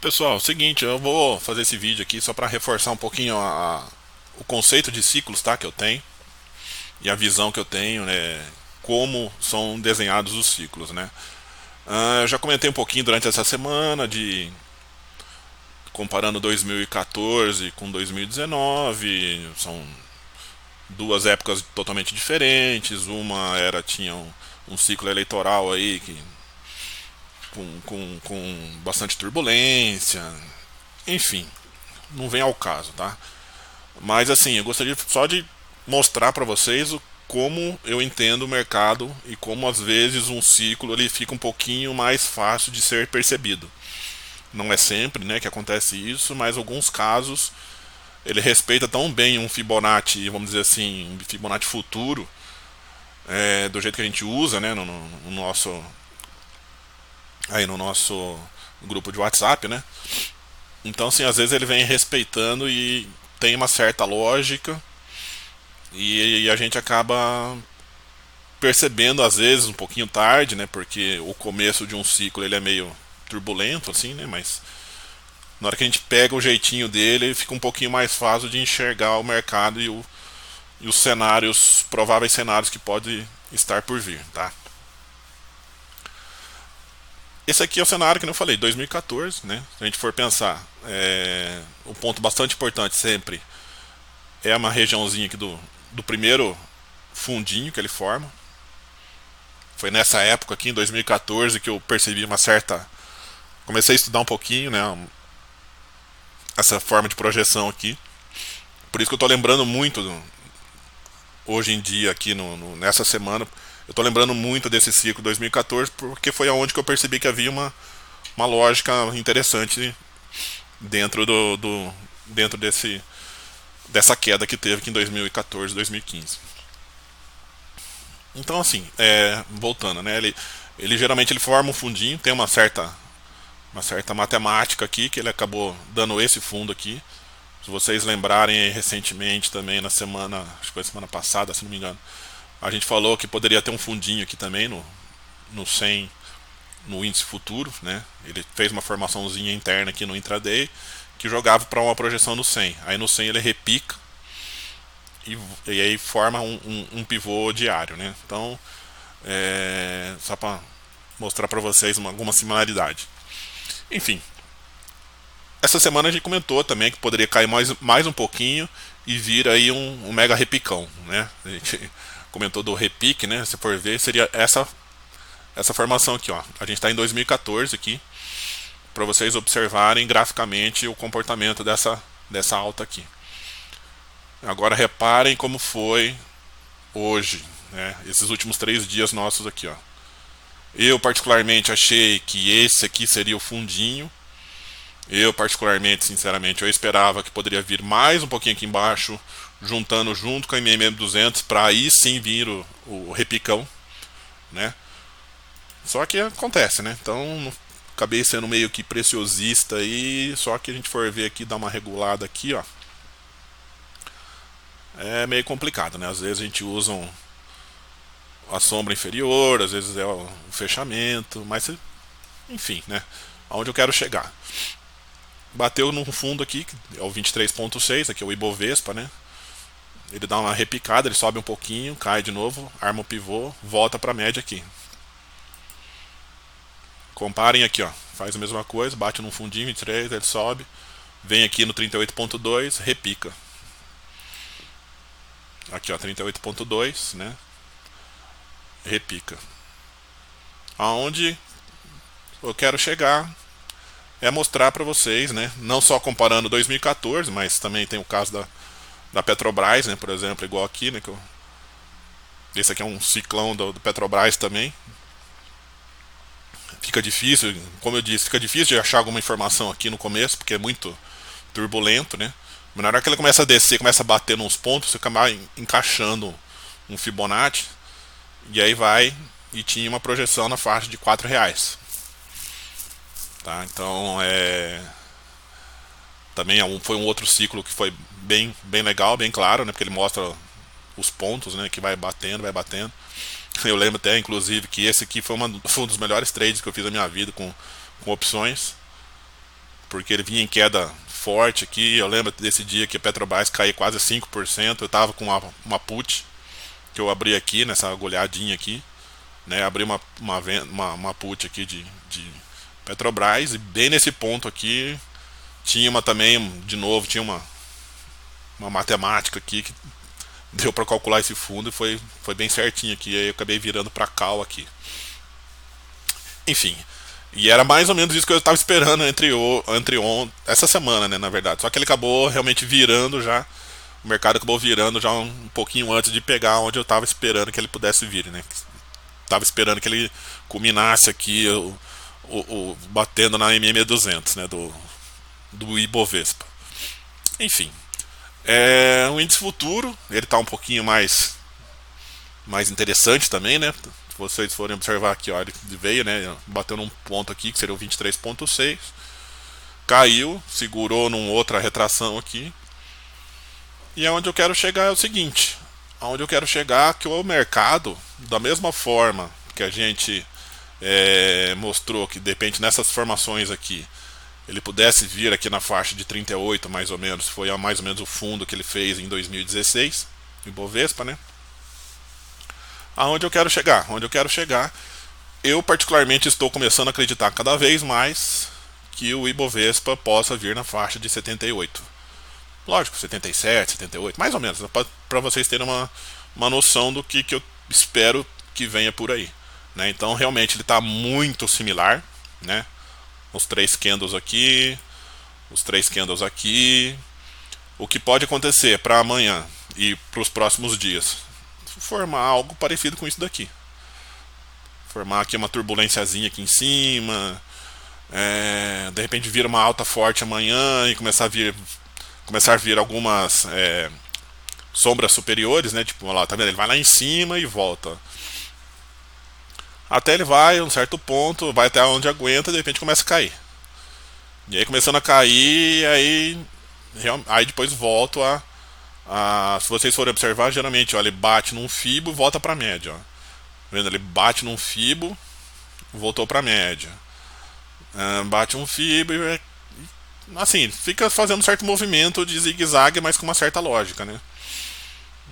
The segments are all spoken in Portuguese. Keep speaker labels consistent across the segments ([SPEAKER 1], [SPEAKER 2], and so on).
[SPEAKER 1] Pessoal, seguinte, eu vou fazer esse vídeo aqui só para reforçar um pouquinho o conceito de ciclos, tá, que eu tenho e a visão que eu tenho, né, como são desenhados os ciclos, né. Eu já comentei um pouquinho durante essa semana de comparando 2014 com 2019, são duas épocas totalmente diferentes. Uma era tinha um ciclo eleitoral aí que com bastante turbulência, enfim, não vem ao caso, tá? Mas assim, eu gostaria só de mostrar para vocês como eu entendo o mercado e como às vezes um ciclo ele fica um pouquinho mais fácil de ser percebido. Não é sempre, né, que acontece isso, mas alguns casos ele respeita tão bem um Fibonacci, vamos dizer assim, um Fibonacci futuro, do jeito que a gente usa, né, no nosso aí no nosso grupo de WhatsApp, né? Então, assim, às vezes ele vem respeitando e tem uma certa lógica e a gente acaba percebendo às vezes um pouquinho tarde, né? Porque o começo de um ciclo ele é meio turbulento, assim, né? Mas na hora que a gente pega o jeitinho dele, fica um pouquinho mais fácil de enxergar o mercado e os cenários, prováveis cenários que pode estar por vir, tá? Esse aqui é o cenário que eu falei, 2014, né? Se a gente for pensar, um ponto bastante importante sempre é uma regiãozinha aqui do primeiro fundinho que ele forma. Foi nessa época aqui, em 2014, que eu percebi uma certa. Comecei a estudar um pouquinho, né? Essa forma de projeção aqui. Por isso que eu tô lembrando muito, hoje em dia, aqui nessa semana, eu tô lembrando muito desse ciclo 2014, porque foi aonde que eu percebi que havia uma lógica interessante dentro dentro dessa queda que teve aqui em 2014, 2015. Então, assim, voltando, né? Ele geralmente ele forma um fundinho, tem uma certa matemática aqui que ele acabou dando esse fundo aqui. Se vocês lembrarem recentemente também na semana, acho que foi semana passada, se não me engano, a gente falou que poderia ter um fundinho aqui também no 100, no índice futuro, né? Ele fez uma formaçãozinha interna aqui no intraday que jogava para uma projeção no 100. Aí no 100 ele repica e aí forma um pivô diário, né? Então, só para mostrar para vocês alguma similaridade. Enfim, essa semana a gente comentou também que poderia cair mais um pouquinho e vir aí um mega repicão, né? A gente comentou do repique, né? Se for ver, seria essa formação aqui, ó. A gente está em 2014 aqui, para vocês observarem graficamente o comportamento dessa alta aqui. Agora reparem como foi hoje, né? Esses últimos 3 dias nossos aqui, ó. Eu particularmente achei que esse aqui seria o fundinho. Eu particularmente, sinceramente, eu esperava que poderia vir mais um pouquinho aqui embaixo, juntando junto com a MM200 para aí sim vir o repicão, né? Só que acontece, né? Então acabei sendo meio que preciosista aí, só que a gente for ver aqui, dar uma regulada aqui, ó. É meio complicado, né? Às vezes a gente usa a sombra inferior, às vezes é o fechamento, mas enfim, né? Aonde eu quero chegar. Bateu no fundo aqui, que é o 23.6, aqui é o Ibovespa, né? Ele dá uma repicada, ele sobe um pouquinho, cai de novo, arma o pivô, volta para a média aqui. Comparem aqui, ó, faz a mesma coisa, bate num fundinho 23, ele sobe, vem aqui no 38.2, repica. Aqui, ó, 38.2, né? Repica. Aonde eu quero chegar é mostrar para vocês, né? Não só comparando 2014, mas também tem o caso da Petrobras, né? Por exemplo, igual aqui, né? Esse aqui é um ciclão do Petrobras também. Fica difícil, como eu disse, fica difícil de achar alguma informação aqui no começo, porque é muito turbulento, né? Mas na hora que ele começa a descer, começa a bater nos pontos, você acaba encaixando um Fibonacci, e aí vai e tinha uma projeção na faixa de R$ 4. Tá? Então também foi um outro ciclo que foi bem legal, bem claro, né? Porque ele mostra os pontos, né? Que vai batendo, vai batendo. Eu lembro até, inclusive, que esse aqui foi um dos melhores trades que eu fiz na minha vida com opções. porque ele vinha em queda forte aqui. Eu lembro desse dia que a Petrobras caiu quase 5%. Eu estava com uma put que eu abri aqui, nessa agulhadinha aqui, né? Abri uma put aqui de Petrobras, e bem nesse ponto aqui tinha uma também, de novo, tinha uma matemática aqui que deu para calcular esse fundo e foi bem certinho aqui. Aí eu acabei virando para cal aqui. Enfim, e era mais ou menos isso que eu estava esperando essa semana, né, na verdade. Só que ele acabou realmente virando já. O mercado acabou virando já um pouquinho antes de pegar onde eu estava esperando que ele pudesse vir, né? Estava esperando que ele culminasse aqui batendo na MM200, né, do Ibovespa. Enfim, o índice futuro ele está um pouquinho mais interessante também, né? Se vocês forem observar aqui, olha, ele veio, né? Bateu num ponto aqui que seria o 23,6, caiu, segurou numa outra retração aqui. E aonde eu quero chegar é o seguinte: aonde eu quero chegar é que o mercado, da mesma forma que a gente mostrou que de repente nessas formações aqui ele pudesse vir aqui na faixa de 38 mais ou menos, foi mais ou menos o fundo que ele fez em 2016, Ibovespa, né? Aonde eu quero chegar? Onde eu quero chegar, eu particularmente estou começando a acreditar cada vez mais que o Ibovespa possa vir na faixa de 78. Lógico, 77, 78, mais ou menos, para vocês terem uma noção do que eu espero que venha por aí, né? Então realmente ele está muito similar, né? Os três candles aqui, os três candles aqui. O que pode acontecer para amanhã e para os próximos dias? Formar algo parecido com isso daqui. Formar aqui uma turbulênciazinha aqui em cima. De repente vira uma alta forte amanhã e começar a vir algumas sombras superiores, né? Tipo, lá, tá vendo? Ele vai lá em cima e volta. Até ele vai a um certo ponto, vai até onde aguenta, de repente começa a cair. E aí começando a cair, aí depois volta se vocês forem observar, geralmente, ó, ele bate num fibo e volta para média. Ó. Vendo? Ele bate num fibo, voltou para média. Bate um fibo e assim, fica fazendo um certo movimento de zigue-zague, mas com uma certa lógica, né?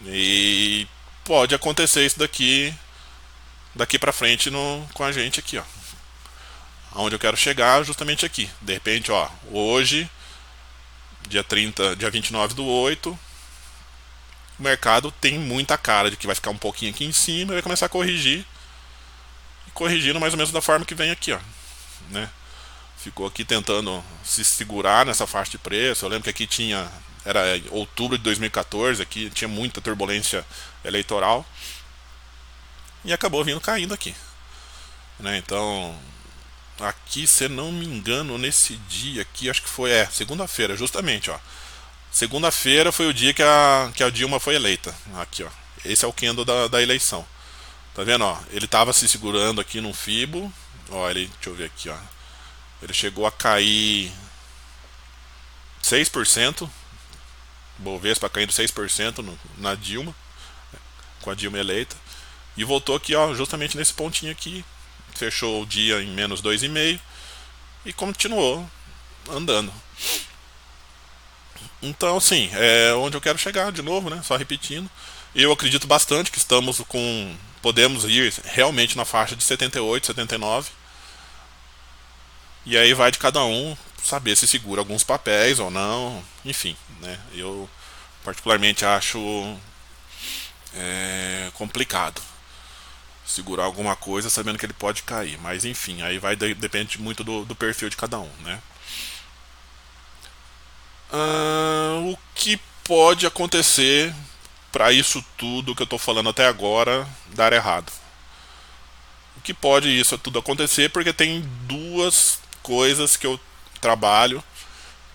[SPEAKER 1] E pode acontecer isso daqui para frente com a gente aqui, ó. Aonde eu quero chegar, justamente aqui. De repente, ó, hoje, dia 29/8, o mercado tem muita cara de que vai ficar um pouquinho aqui em cima e vai começar a corrigir. Corrigindo mais ou menos da forma que vem aqui, ó, né? Ficou aqui tentando se segurar nessa faixa de preço. Eu lembro que aqui era outubro de 2014, aqui tinha muita turbulência eleitoral. E acabou vindo caindo aqui, né? Então, aqui, se não me engano, nesse dia aqui, acho que foi segunda-feira, justamente, ó. Segunda-feira foi o dia que a Dilma foi eleita. Aqui, ó. Esse é o candle da eleição. Tá vendo, ó? Ele tava se segurando aqui no fibo. Ó, deixa eu ver aqui, ó. Ele chegou a cair 6%. Bovespa caindo 6% na Dilma, com a Dilma eleita. E voltou aqui, ó, justamente nesse pontinho aqui. Fechou o dia em menos 2,5 e continuou andando. Então, assim, é onde eu quero chegar de novo, né? Só repetindo. Eu acredito bastante que podemos ir realmente na faixa de 78, 79. E aí vai de cada um saber se segura alguns papéis ou não. Enfim, né? Eu particularmente acho complicado segurar alguma coisa sabendo que ele pode cair. Mas enfim, aí depende muito do perfil de cada um, né? O que pode acontecer para isso tudo que eu estou falando até agora dar errado? O que pode isso tudo acontecer? Porque tem duas coisas que eu trabalho,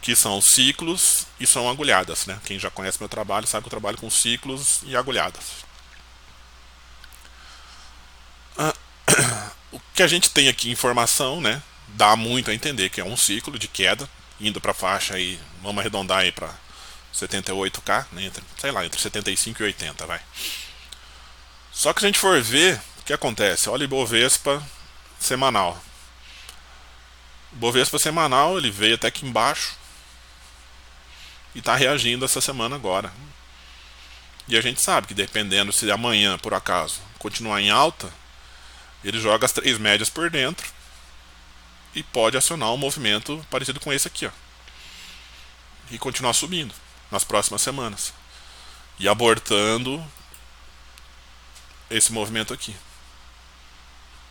[SPEAKER 1] que são ciclos e são agulhadas, né? Quem já conhece meu trabalho sabe que eu trabalho com ciclos e agulhadas. O que a gente tem aqui, informação, né? Dá muito a entender que é um ciclo de queda, indo para a faixa aí, vamos arredondar aí para 78k, né? Entre 75 e 80, vai. Só que se a gente for ver, o que acontece? Olha o Ibovespa semanal. O Bovespa semanal ele veio até aqui embaixo e está reagindo essa semana agora. E a gente sabe que dependendo se amanhã, por acaso, continuar em alta, ele joga as três médias por dentro e pode acionar um movimento parecido com esse aqui, ó, e continuar subindo nas próximas semanas e abortando esse movimento aqui.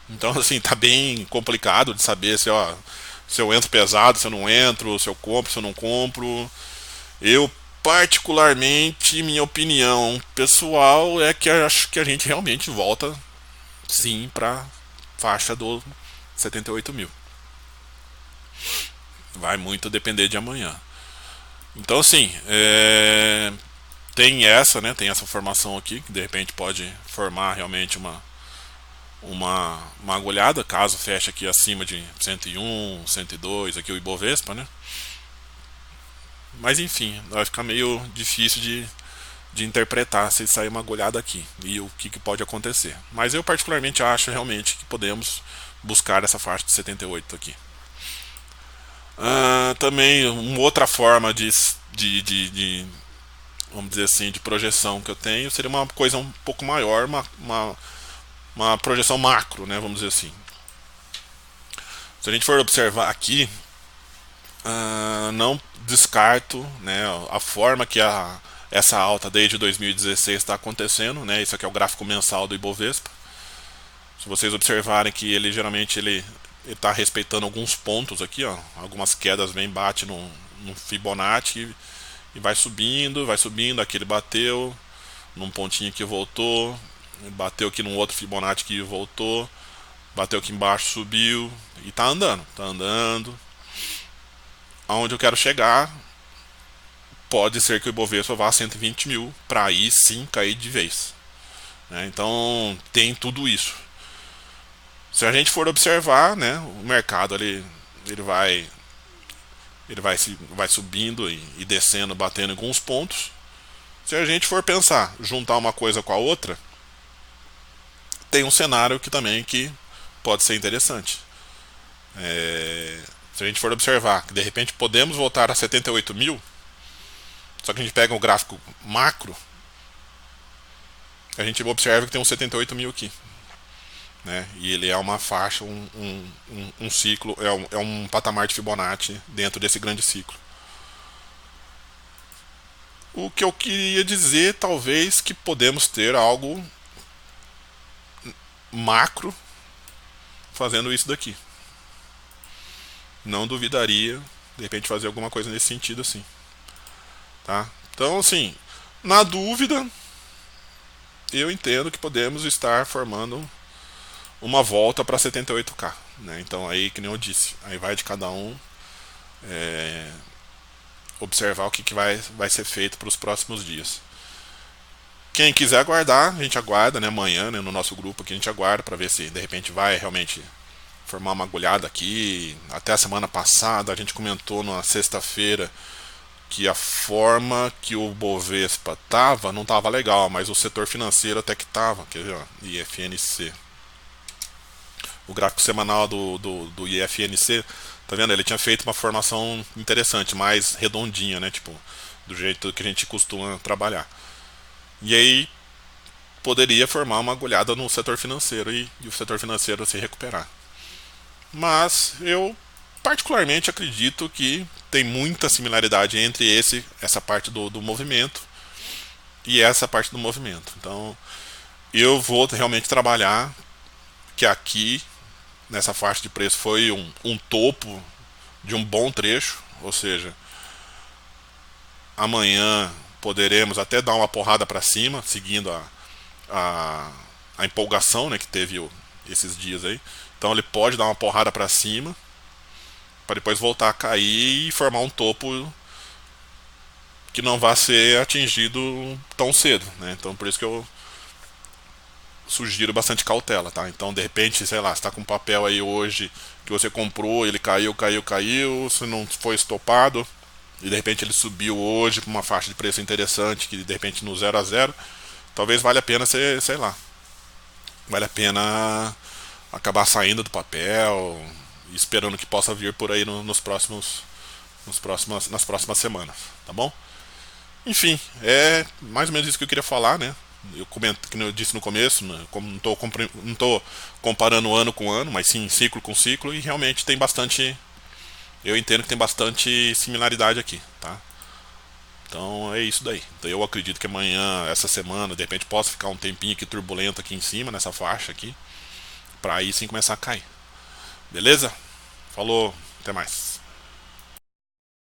[SPEAKER 1] Então, assim, tá bem complicado de saber se, ó, se eu entro pesado, se eu não entro, se eu compro, se eu não compro. Eu, particularmente, minha opinião pessoal é que eu acho que a gente realmente volta, sim, pra faixa do 78 mil. Vai muito depender de amanhã. Então, assim, tem essa, né? Tem essa formação aqui que de repente pode formar realmente uma agulhada, caso feche aqui acima de 101, 102, aqui o Ibovespa, né? Mas enfim, vai ficar meio difícil de interpretar se sair uma agulhada aqui e o que pode acontecer. Mas eu particularmente acho realmente que podemos buscar essa faixa de 78 aqui. Também uma outra forma de vamos dizer assim, de projeção que eu tenho seria uma coisa um pouco maior, uma projeção macro, né, vamos dizer assim. Se a gente for observar aqui, não descarto, né, a forma que essa alta desde 2016 está acontecendo, né, isso aqui é o gráfico mensal do Ibovespa. Se vocês observarem que ele geralmente ele está respeitando alguns pontos aqui, ó, algumas quedas vem bate no Fibonacci e vai subindo, aqui ele bateu num pontinho que voltou, bateu aqui num outro Fibonacci que voltou, bateu aqui embaixo, subiu e tá andando. Aonde eu quero chegar, pode ser que o Ibovespa vá a 120 mil para aí sim cair de vez, né? Então tem tudo isso. Se a gente for observar, né, o mercado ele vai subindo e descendo, batendo em alguns pontos. Se a gente for pensar, juntar uma coisa com a outra, tem um cenário que também que pode ser interessante. Se a gente for observar que de repente podemos voltar a 78 mil, só que a gente pega um gráfico macro, a gente observa que tem um 78 mil aqui, né? E ele é uma faixa, um ciclo, é um patamar de Fibonacci dentro desse grande ciclo. O que eu queria dizer, talvez, que podemos ter algo macro fazendo isso daqui. Não duvidaria, de repente, fazer alguma coisa nesse sentido assim. Tá? Então, assim, na dúvida, eu entendo que podemos estar formando uma volta para 78K. Né? Então, aí, que nem eu disse, aí vai de cada um observar o que vai ser feito para os próximos dias. Quem quiser aguardar, a gente aguarda, né, amanhã, né, no nosso grupo aqui, a gente aguarda para ver se de repente vai realmente formar uma agulhada aqui. Até a semana passada a gente comentou na sexta-feira que a forma que o Bovespa tava não tava legal, mas o setor financeiro até que tava, quer ver, ó, IFNC. O gráfico semanal do IFNC, tá vendo? Ele tinha feito uma formação interessante, mais redondinha, né, tipo, do jeito que a gente costuma trabalhar. E aí poderia formar uma agulhada no setor financeiro e o setor financeiro se recuperar. Mas eu particularmente acredito que tem muita similaridade entre essa parte do movimento e essa parte do movimento. Então eu vou realmente trabalhar que aqui nessa faixa de preço foi um topo de um bom trecho, ou seja, amanhã poderemos até dar uma porrada para cima, seguindo a empolgação, né, que teve esses dias aí. Então ele pode dar uma porrada para cima para depois voltar a cair e formar um topo que não vai ser atingido tão cedo, né? Então por isso que eu sugiro bastante cautela, tá? Então de repente, sei lá, você está com um papel aí hoje que você comprou, ele caiu, se não foi estopado e de repente ele subiu hoje para uma faixa de preço interessante, que de repente no 0 a 0, talvez valha a pena ser, sei lá, vale a pena acabar saindo do papel esperando que possa vir por aí nas próximas semanas, tá bom? Enfim, é mais ou menos isso que eu queria falar, né? Eu comento, que eu disse no começo, né? Como não tô comparando ano com ano, mas sim ciclo com ciclo, e realmente tem bastante. Eu entendo que tem bastante similaridade aqui, tá? Então é isso daí. Então eu acredito que amanhã, essa semana, de repente possa ficar um tempinho aqui turbulento aqui em cima, nessa faixa aqui, pra aí sim começar a cair. Beleza? Falou, até mais.